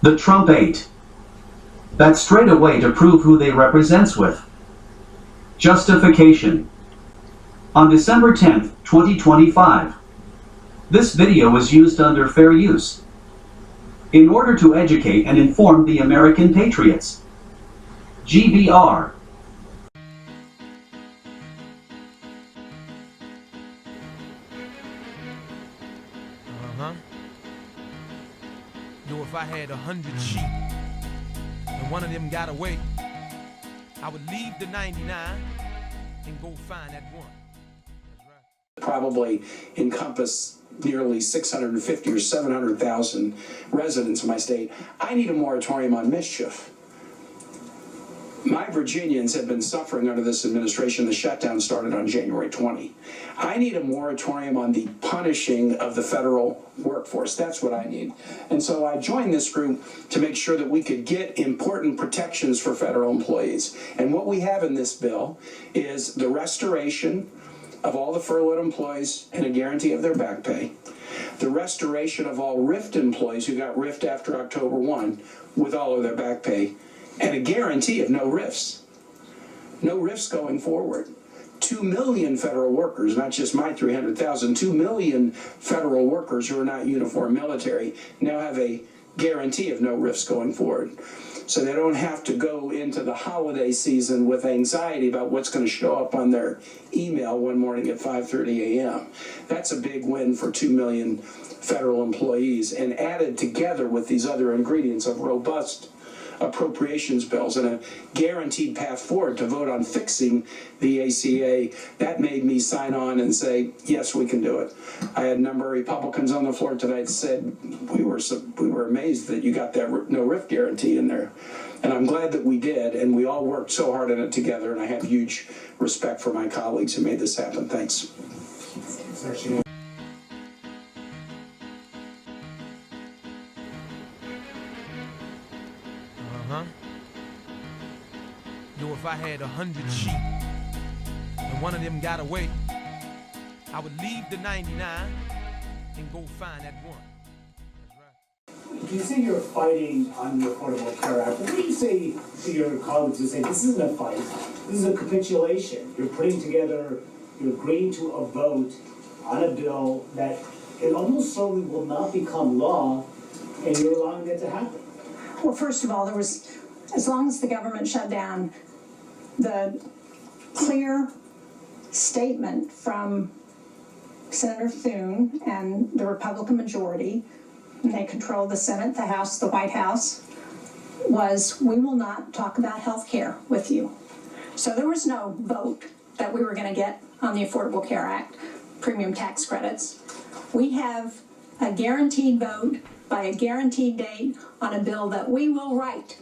The Trump 8. That's straight away to prove who they represents with. Justification. On December 10th, 2025. This video was used under fair use in order to educate and inform the American patriots. G.B.R. If I had 100 sheep and one of them got away, I would leave the 99 and go find that one. That's right. Probably encompass nearly 650 or 700,000 residents of my state. I need a moratorium on mischief. My Virginians have been suffering under this administration. The shutdown started on January 20. I need a moratorium on the punishing of the federal workforce. That's what I need. And so I joined this group to make sure that we could get important protections for federal employees. And what we have in this bill is the restoration of all the furloughed employees and a guarantee of their back pay. The restoration of all RIFT employees who got RIFT after October 1 with all of their back pay. And a guarantee of no rifts. No rifts going forward. 2 million federal workers, not just my 300,000, 2 million federal workers who are not uniform military now have a guarantee of no rifts going forward. So they don't have to go into the holiday season with anxiety about what's going to show up on their email one morning at 5:30 a.m. That's a big win for 2 million federal employees, and added together with these other ingredients of robust appropriations bills and a guaranteed path forward to vote on fixing the ACA, that made me sign on and say, yes, we can do it. I had a number of Republicans on the floor tonight said we were amazed that you got that no RIF guarantee in there. And I'm glad that we did, and we all worked so hard on it together, and I have huge respect for my colleagues who made this happen. Thanks. If I had 100 sheep and one of them got away, I would leave the 99 and go find that one. That's right. You say you're fighting on the Affordable Care Act. What do you say to your colleagues who say this isn't a fight, this is a capitulation? You're agreeing to a vote on a bill that it almost certainly will not become law, and you're allowing it to happen. Well, first of all, as long as the government shut down, the clear statement from Senator Thune and the Republican majority, and they control the Senate, the House, the White House, was we will not talk about health care with you. So there was no vote that we were going to get on the Affordable Care Act, premium tax credits. We have a guaranteed vote by a guaranteed date on a bill that we will write.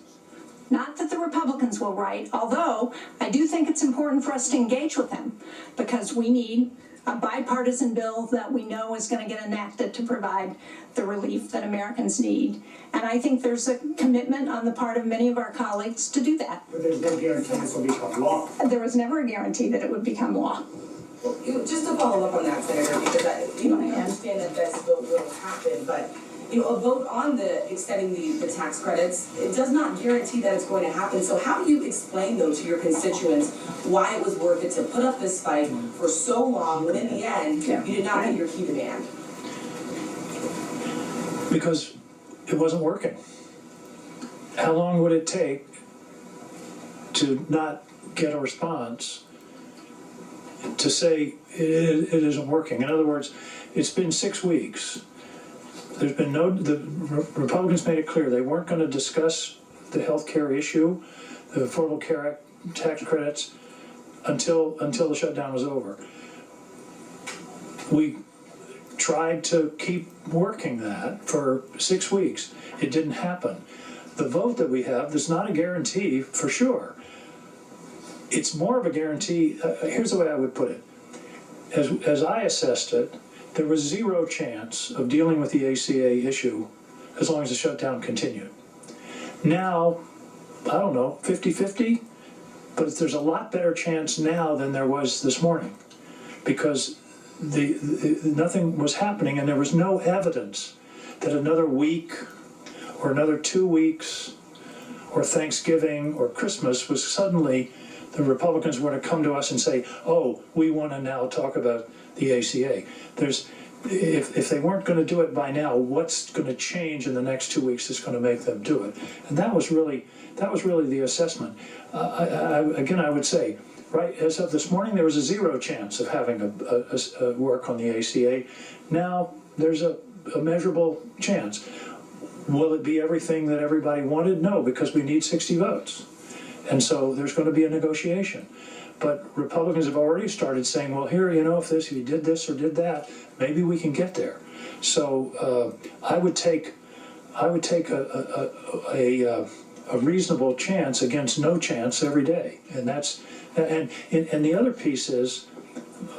Not that the Republicans will write, although I do think it's important for us to engage with them because we need a bipartisan bill that we know is going to get enacted to provide the relief that Americans need. And I think there's a commitment on the part of many of our colleagues to do that. But there's no guarantee this will become law. There was never a guarantee that it would become law. Well, just to follow up on that, Senator, because I understand that this vote will happen, but a vote on extending the tax credits, it does not guarantee that it's going to happen. So how do you explain, though, to your constituents why it was worth it to put up this fight for so long when in the end you did not get your key demand? Because it wasn't working. How long would it take to not get a response to say it isn't working? In other words, it's been 6 weeks. There's been the Republicans made it clear they weren't going to discuss the health care issue, the Affordable Care Act tax credits, until the shutdown was over. We tried to keep working that for 6 weeks. It didn't happen. The vote that we have, there's not a guarantee for sure. It's more of a guarantee. Here's the way I would put it. As I assessed it, there was zero chance of dealing with the ACA issue as long as the shutdown continued. Now, I don't know, 50-50, but there's a lot better chance now than there was this morning because nothing was happening and there was no evidence that another week or another 2 weeks or Thanksgiving or Christmas was suddenly the Republicans were to come to us and say, oh, we want to now talk about the ACA. If they weren't going to do it by now, what's going to change in the next 2 weeks that's going to make them do it? And that was really the assessment. I would say, right, as of this morning, there was a 0 chance of having a work on the ACA. Now there's a measurable chance. Will it be everything that everybody wanted? No, because we need 60 votes. And so there's going to be a negotiation. But Republicans have already started saying, well, here, if you did this or did that, maybe we can get there. So I would take a reasonable chance against no chance every day. And the other piece is,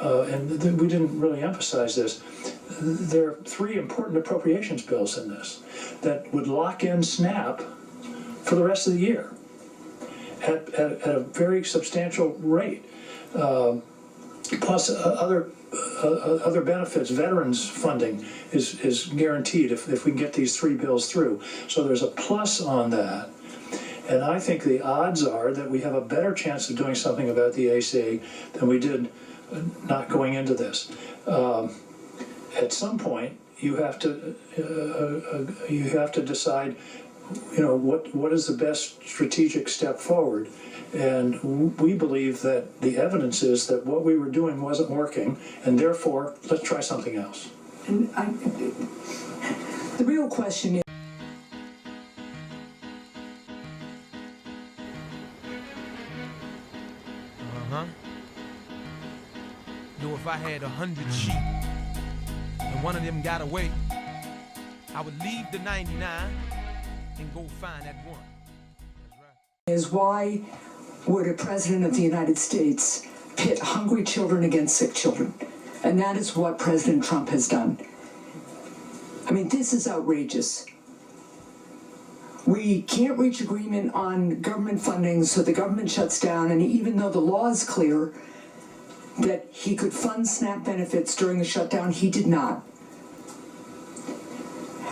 and we didn't really emphasize this, there are 3 important appropriations bills in this that would lock in SNAP for the rest of the year at a very substantial rate, plus other benefits. Veterans funding is guaranteed if we can get these 3 bills through. So there's a plus on that. And I think the odds are that we have a better chance of doing something about the ACA than we did not going into this. At some point, you have to decide, what is the best strategic step forward. And we believe that the evidence is that what we were doing wasn't working, and therefore, let's try something else. And the real question is, If I had 100 sheep and one of them got away, I would leave the 99 and go find that one. That's right. Is why would a president of the United States pit hungry children against sick children? And that is what President Trump has done. I mean, this is outrageous. We can't reach agreement on government funding, so the government shuts down, and even though the law is clear that he could fund SNAP benefits during the shutdown, he did not.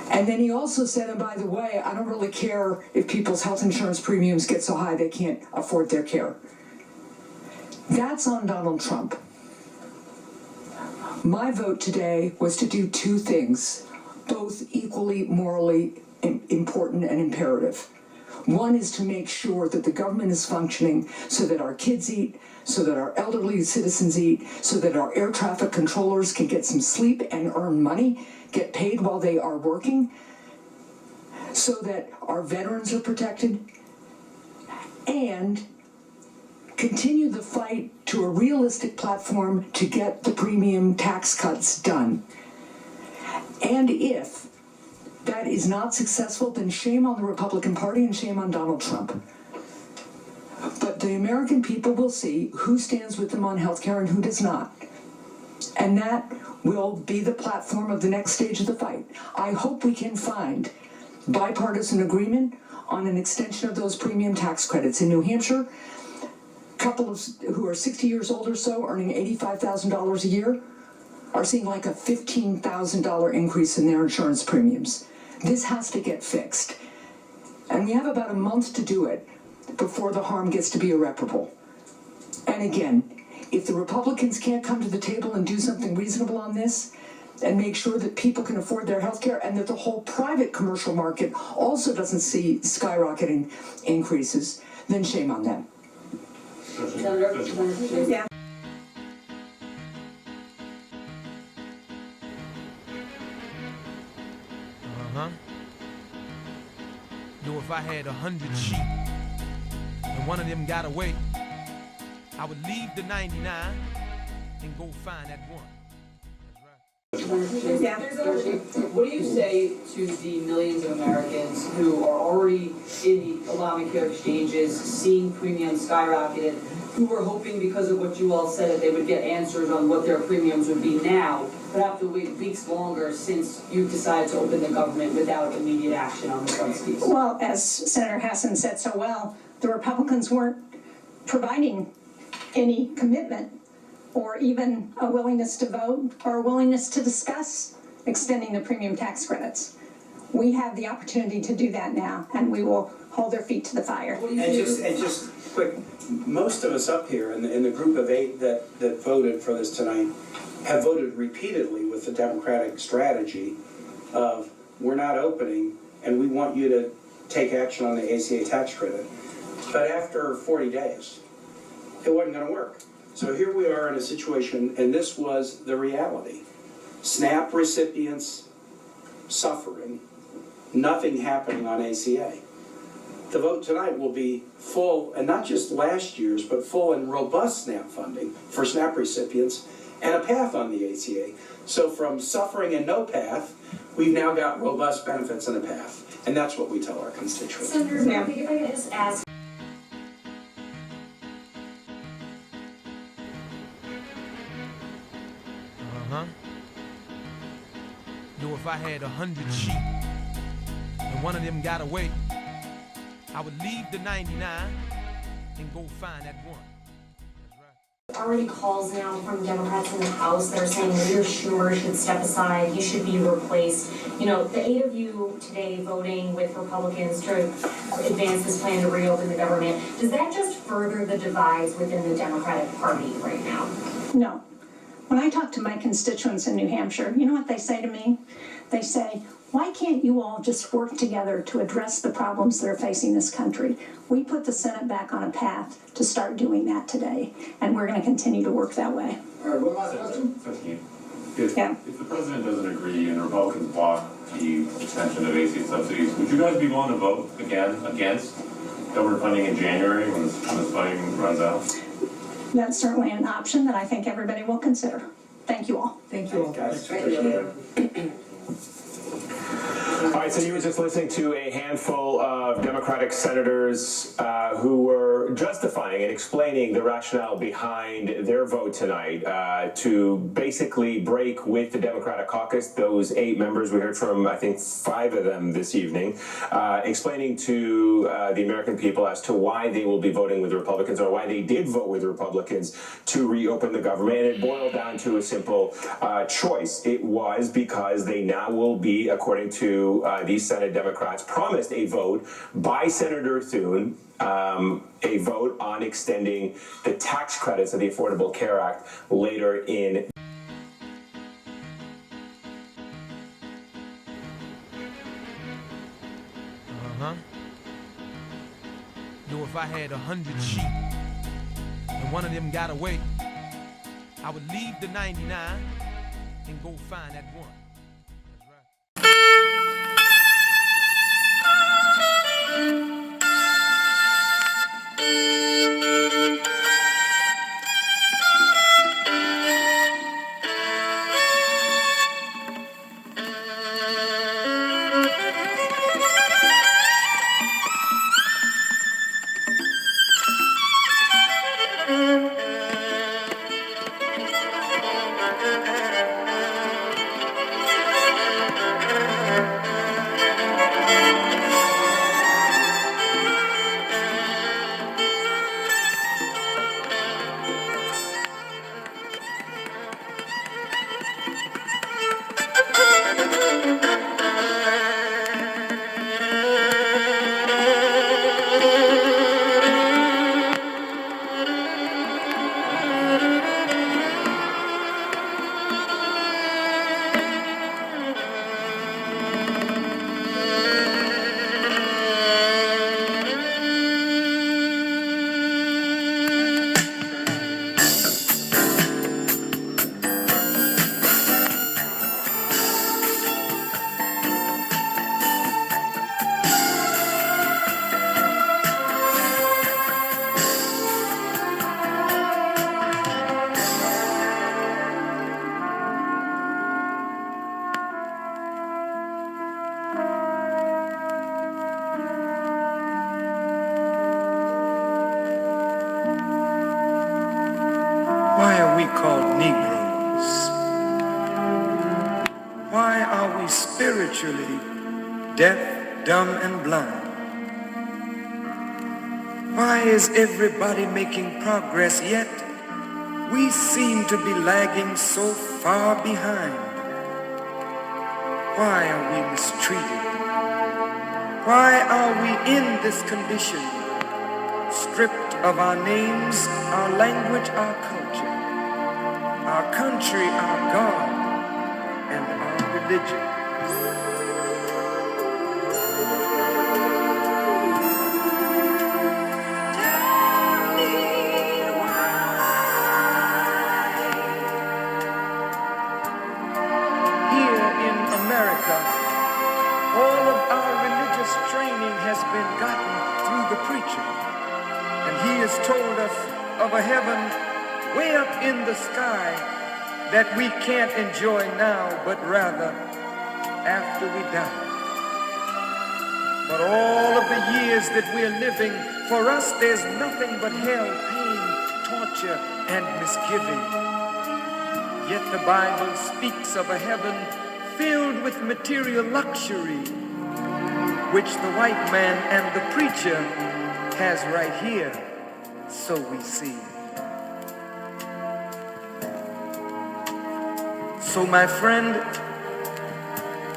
And then he also said, and by the way, I don't really care if people's health insurance premiums get so high they can't afford their care. That's on Donald Trump. My vote today was to do 2 things, both equally morally important and imperative. One is to make sure that the government is functioning so that our kids eat, so that our elderly citizens eat, so that our air traffic controllers can get some sleep and earn money, get paid while they are working, so that our veterans are protected, and continue the fight to a realistic platform to get the premium tax cuts done. And if that is not successful, then shame on the Republican Party and shame on Donald Trump. But the American people will see who stands with them on health care and who does not. And that will be the platform of the next stage of the fight. I hope we can find bipartisan agreement on an extension of those premium tax credits. In New Hampshire, couples who are 60 years old or so, earning $85,000 a year, are seeing like a $15,000 increase in their insurance premiums. This has to get fixed. And we have about a month to do it before the harm gets to be irreparable. And again, if the Republicans can't come to the table and do something reasonable on this, and make sure that people can afford their health care, and that the whole private commercial market also doesn't see skyrocketing increases, then shame on them. Yeah. If I had 100 sheep and one of them got away, I would leave the 99 and go find that one. Yeah. What do you say to the millions of Americans who are already in the Obamacare exchanges, seeing premiums skyrocketed, who were hoping because of what you all said that they would get answers on what their premiums would be now, but have to wait weeks longer since you've decided to open the government without immediate action on the subsidies? Well, as Senator Hassan said so well, the Republicans weren't providing any commitment or even a willingness to vote or a willingness to discuss extending the premium tax credits. We have the opportunity to do that now, and we will hold their feet to the fire. And just quick, most of us up here in the group of 8 that voted for this tonight have voted repeatedly with the Democratic strategy of we're not opening and we want you to take action on the ACA tax credit. But after 40 days, it wasn't going to work. So here we are in a situation, and this was the reality. SNAP recipients suffering, nothing happening on ACA. The vote tonight will be full, and not just last year's, but full and robust SNAP funding for SNAP recipients and a path on the ACA. So from suffering and no path, we've now got robust benefits and a path. And that's what we tell our constituents. Senator Murphy, if I could just ask. If I had 100 sheep and one of them got away, I would leave the 99 and go find that one. That's right. Already calls now from Democrats in the House that are saying Leader Schumer should step aside, he should be replaced. You know, the 8 of you today voting with Republicans to advance this plan to reopen the government, does that just further the divides within the Democratic Party right now? No. When I talk to my constituents in New Hampshire, you know what they say to me? They say, why can't you all just work together to address the problems that are facing this country? We put the Senate back on a path to start doing that today, and we're going to continue to work that way. All right, one last question. If the president doesn't agree and Republicans block the extension of AC subsidies, would you guys be willing to vote again against government funding in January when this funding runs out? That's certainly an option that I think everybody will consider. Thank you all. Thank you all. Guys, All right, so you were just listening to a handful of Democratic senators who were justifying and explaining the rationale behind their vote tonight to basically break with the Democratic caucus, those 8 members. We heard from, I think, 5 of them this evening, explaining to the American people as to why they will be voting with the Republicans or why they did vote with the Republicans to reopen the government. And it boiled down to a simple choice. It was because they now will be, according to these Senate Democrats, promised a vote by Senator Thune, a vote on extending the tax credits of the Affordable Care Act later in. If I had 100 sheep and one of them got away, I would leave the 99 and go find that one. Why are we called Negroes? Why are we spiritually deaf, dumb, and blind? Why is everybody making progress, yet we seem to be lagging so far behind? Why are we mistreated? Why are we in this condition? Stripped of our names, our language, our culture, our country, our God, and our religion. Here in America, all of our religious training has been gotten through the preacher. And he has told us of a heaven way up in the sky that we can't enjoy now, but rather after we die. But all of the years that we're living, for us there's nothing but hell, pain, torture, and misgiving. Yet the Bible speaks of a heaven filled with material luxury, which the white man and the preacher has right here, so we see. So my friend,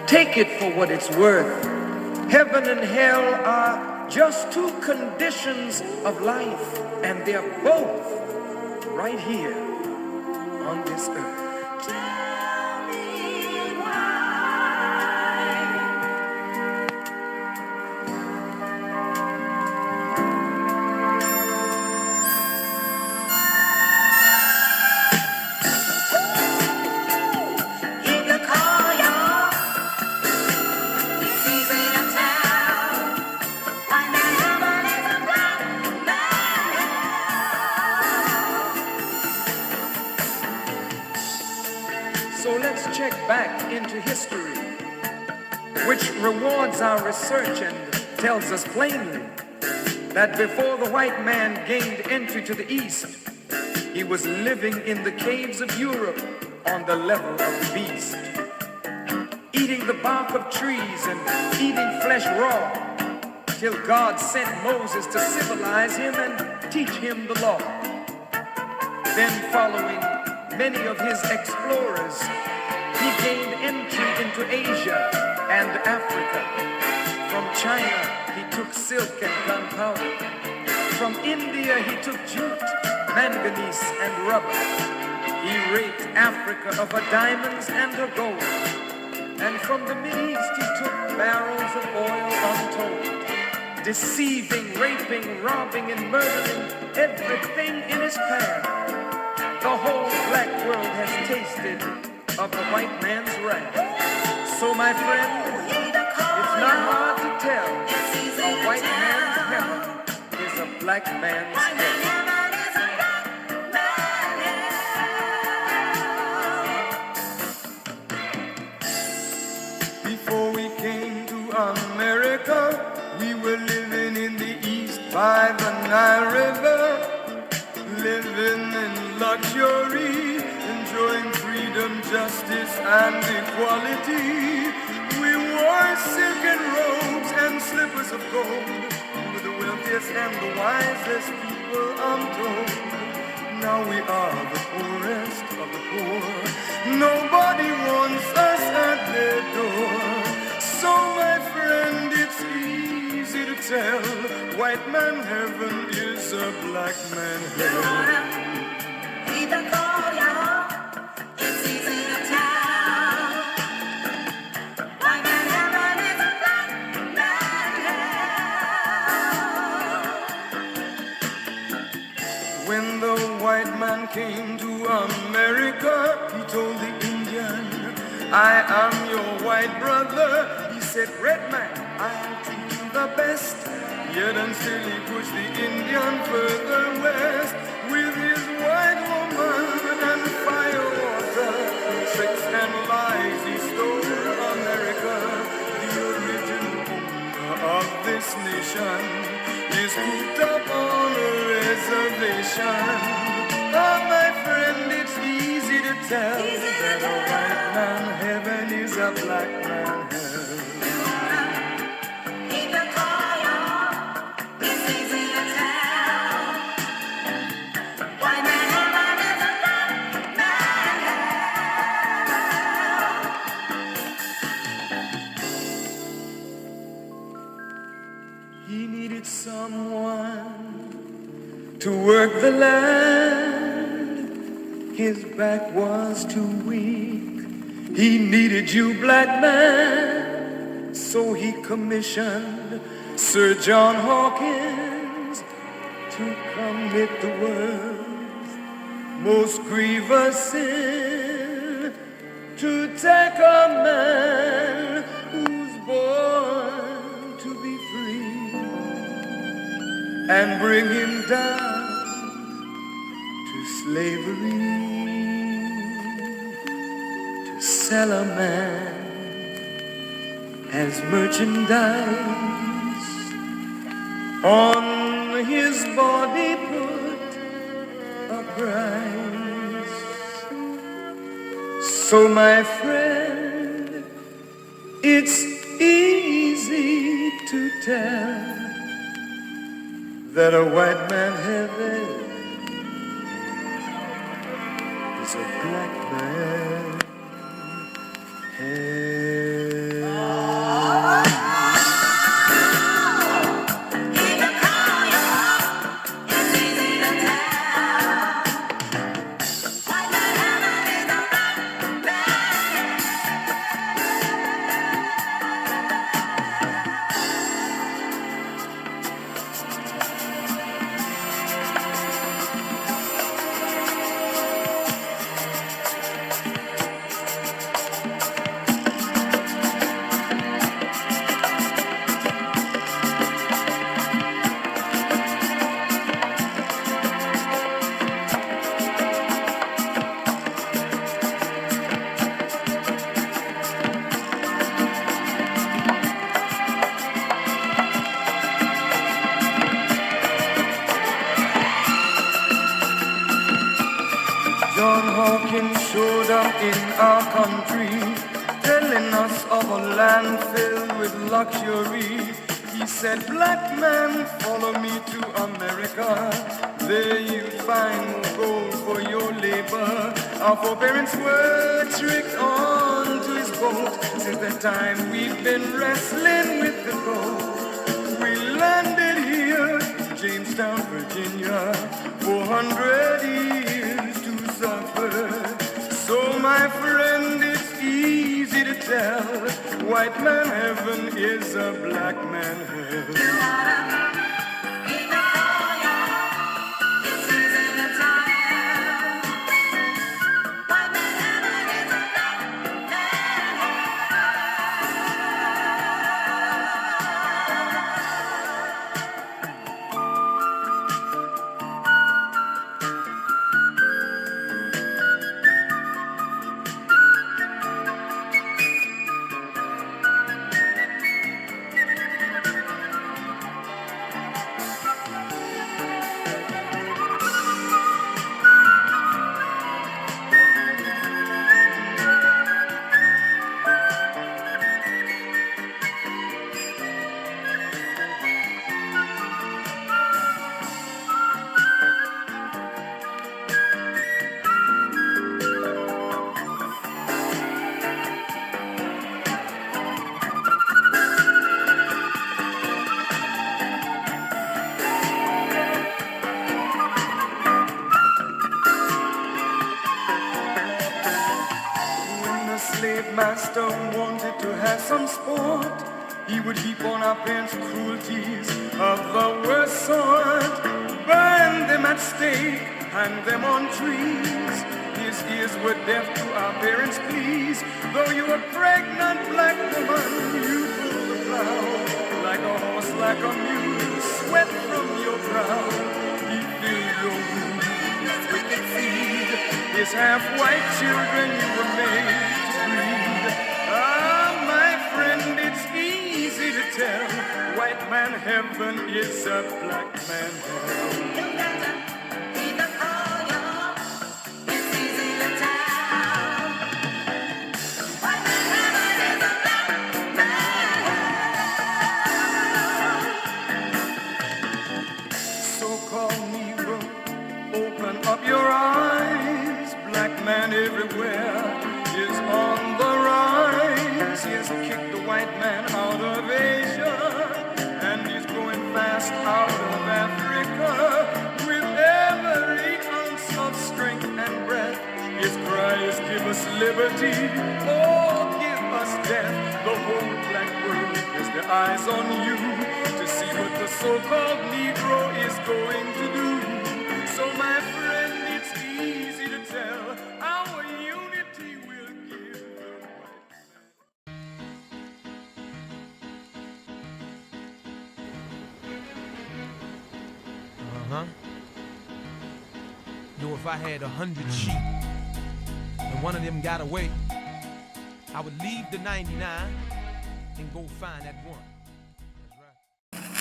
take it for what it's worth. Heaven and hell are just two conditions of life, and they're both right here on this earth. So let's check back into history, which rewards our research and tells us plainly that before the white man gained entry to the East, he was living in the caves of Europe on the level of the beast, eating the bark of trees and eating flesh raw, till God sent Moses to civilize him and teach him the law. Then following many of his explorers, he gained entry into Asia and Africa. From China, he took silk and gunpowder. From India, he took jute, manganese, and rubber. He raped Africa of her diamonds and her gold. And from the Mideast, he took barrels of oil untold, deceiving, raping, robbing, and murdering everything in his path. The whole black world has tasted of the white man's wrath. So my friend, it's not hard to tell. A white man's heaven is a black man's hell. Before we came to America, we were living in the East by the Nile River, living in luxury, enjoying freedom, justice, and equality. We wore silken robes and slippers of gold. We were the wealthiest and the wisest people untold. Now we are the poorest of the poor. Nobody wants us at their door. So my friend, it's easy to tell, white man heaven is a black man hell. When the white man came to America, he told the Indian, I am your white brother. He said, red man, I'll treat you the best. Yet and still he pushed the Indian further west with his white woman and fire water. Tricks and lies, he stole America. The original owner of this nation is cooped up on a reservation. Oh, my friend, it's easy to tell that a white man heaven is a black man hell. to work the land. His back was too weak. He needed you, black man. So he commissioned Sir John Hawkins to commit the world's most grievous sin, to take a man who's born to be free and bring him down to slavery, to sell a man as merchandise, on his body put a price. So my friend, it's easy to tell that a white man heaven is a black man hell. John Hawkins showed up in our country, telling us of a land filled with luxury. He said, black man, follow me to America. There you'll find more gold for your labor. Our foreparents were tricked on to his boat. Since that time we've been wrestling with the gold. We landed here, Jamestown, Virginia, 400 years to suffer. So my friend, it's easy to tell, white man heaven is a black man hell. Slave master wanted to have some sport. He would heap on our parents' cruelties of the worst sort. Burn them at stake, hang them on trees. His ears were deaf to our parents' pleas. Though you were pregnant black woman, you pulled the plow. Like a horse, like a mule, sweat from your brow. He filled your wounds with wicked seed. His half-white children you were made. Ah, my friend, it's easy to tell. White man heaven is a black man hell. It's easy to tell. White man heaven is a black man hell. So-called Negro, open up your eyes. Black man everywhere is on the rise. He has kicked the white man out of Asia, and he's going fast out of Africa with liberty. Oh, give us death. The whole black world has their eyes on you to see what the so-called Negro is going to do. So my friend, it's easy to tell our unity will give the white man. Yo, if I had 100 sheep and one of them got away, I would leave the 99 and go find that one. That's right.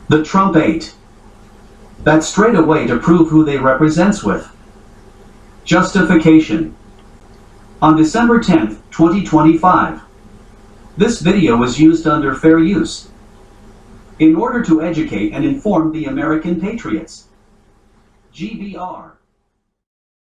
The Trump 8. That's straight away to prove who they represents with. Justification. On December 10th, 2025. This video was used under fair use. In order to educate and inform the American patriots. G.B.R.